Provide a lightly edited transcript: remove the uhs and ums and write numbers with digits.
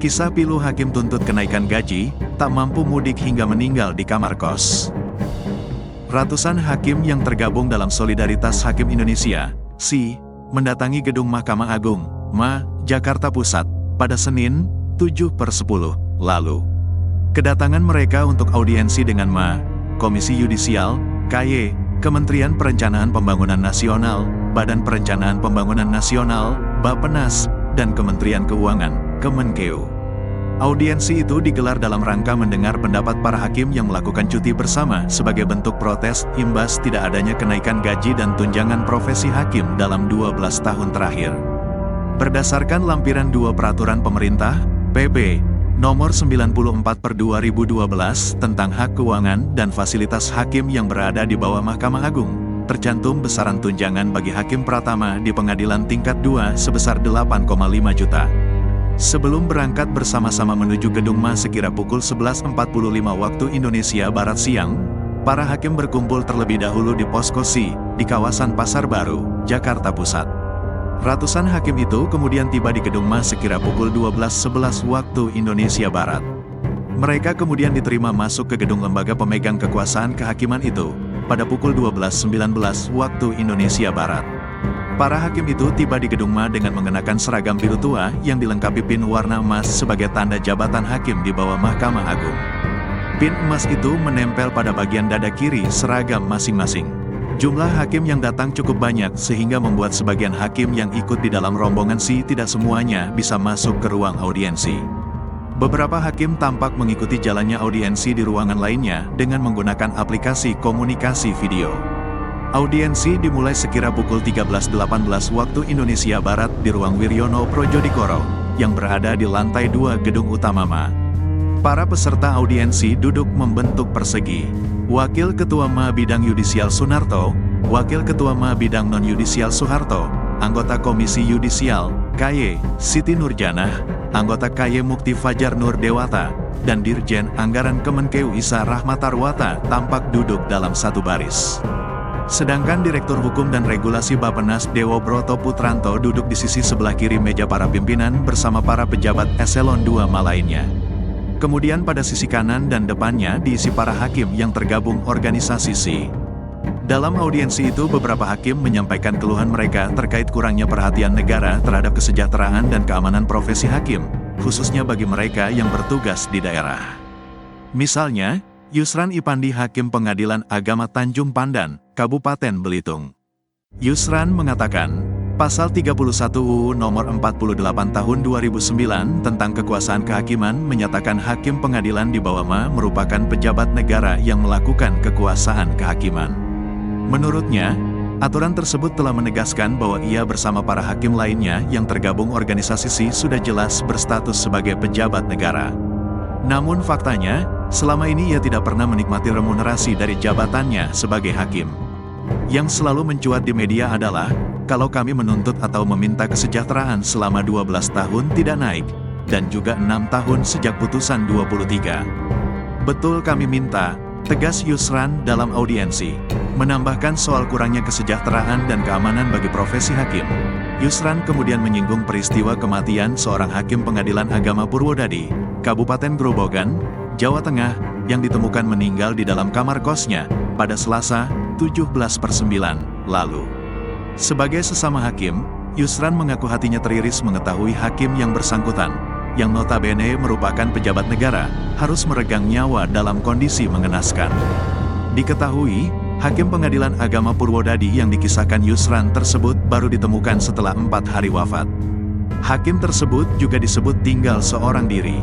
Kisah pilu hakim tuntut kenaikan gaji, tak mampu mudik hingga meninggal di kamar kos. Ratusan hakim yang tergabung dalam Solidaritas Hakim Indonesia, SI, mendatangi gedung Mahkamah Agung, MA, Jakarta Pusat, pada Senin, 7/10, lalu. Kedatangan mereka untuk audiensi dengan MA, Komisi Yudisial, KY, Kementerian Perencanaan Pembangunan Nasional, Badan Perencanaan Pembangunan Nasional, Bappenas, dan Kementerian Keuangan, Kemenkeu. Audiensi itu digelar dalam rangka mendengar pendapat para hakim yang melakukan cuti bersama sebagai bentuk protes imbas tidak adanya kenaikan gaji dan tunjangan profesi hakim dalam 12 tahun terakhir. Berdasarkan lampiran 2 Peraturan Pemerintah, PB, Nomor 94/2012 tentang hak keuangan dan fasilitas hakim yang berada di bawah Mahkamah Agung, tercantum besaran tunjangan bagi hakim pratama di pengadilan tingkat 2 sebesar 8,5 juta. Sebelum berangkat bersama-sama menuju gedung MA sekira pukul 11.45 waktu Indonesia Barat siang, para hakim berkumpul terlebih dahulu di posko SI, di kawasan Pasar Baru, Jakarta Pusat. Ratusan hakim itu kemudian tiba di gedung MA sekira pukul 12.11 waktu Indonesia Barat. Mereka kemudian diterima masuk ke gedung lembaga pemegang kekuasaan kehakiman itu, pada pukul 12.19 waktu Indonesia Barat. Para hakim itu tiba di gedung MA dengan mengenakan seragam biru tua yang dilengkapi pin warna emas sebagai tanda jabatan hakim di bawah Mahkamah Agung. Pin emas itu menempel pada bagian dada kiri seragam masing-masing. Jumlah hakim yang datang cukup banyak sehingga membuat sebagian hakim yang ikut di dalam rombongan SI tidak semuanya bisa masuk ke ruang audiensi. Beberapa hakim tampak mengikuti jalannya audiensi di ruangan lainnya dengan menggunakan aplikasi komunikasi video. Audiensi dimulai sekira pukul 13.18 waktu Indonesia Barat di ruang Wiryono Projodikoro, yang berada di lantai 2 gedung utama MA. Para peserta audiensi duduk membentuk persegi. Wakil Ketua MA Bidang Yudisial Sunarto, Wakil Ketua MA Bidang Non-Yudisial Soeharto, anggota Komisi Yudisial, KY, Siti Nurjanah, anggota KY Mukti Fajar Nur Dewata, dan Dirjen Anggaran Kemenkeu Isa Rahmatarwata tampak duduk dalam satu baris. Sedangkan Direktur Hukum dan Regulasi Bappenas Dewo Broto Putranto duduk di sisi sebelah kiri meja para pimpinan bersama para pejabat eselon 2 MA lainnya. Kemudian pada sisi kanan dan depannya diisi para hakim yang tergabung organisasi SI. Dalam audiensi itu beberapa hakim menyampaikan keluhan mereka terkait kurangnya perhatian negara terhadap kesejahteraan dan keamanan profesi hakim, khususnya bagi mereka yang bertugas di daerah. Misalnya, Yusran Ipandi Hakim Pengadilan Agama Tanjung Pandan, Kabupaten Belitung. Yusran mengatakan, Pasal 31 UU Nomor 48 Tahun 2009 tentang Kekuasaan Kehakiman menyatakan hakim pengadilan di bawah MA merupakan pejabat negara yang melakukan kekuasaan kehakiman. Menurutnya, aturan tersebut telah menegaskan bahwa ia bersama para hakim lainnya yang tergabung organisasi SI sudah jelas berstatus sebagai pejabat negara. Namun faktanya, selama ini ia tidak pernah menikmati remunerasi dari jabatannya sebagai hakim. Yang selalu mencuat di media adalah, kalau kami menuntut atau meminta kesejahteraan selama 12 tahun tidak naik, dan juga 6 tahun sejak putusan 23. Betul kami minta, tegas Yusran dalam audiensi. Menambahkan soal kurangnya kesejahteraan dan keamanan bagi profesi hakim. Yusran kemudian menyinggung peristiwa kematian seorang hakim pengadilan agama Purwodadi, Kabupaten Grobogan, Jawa Tengah, yang ditemukan meninggal di dalam kamar kosnya, pada Selasa, 17/9, lalu. Sebagai sesama hakim, Yusran mengaku hatinya teriris mengetahui hakim yang bersangkutan, yang notabene merupakan pejabat negara, harus meregang nyawa dalam kondisi mengenaskan. Diketahui, hakim pengadilan agama Purwodadi yang dikisahkan Yusran tersebut baru ditemukan setelah 4 hari wafat. Hakim tersebut juga disebut tinggal seorang diri.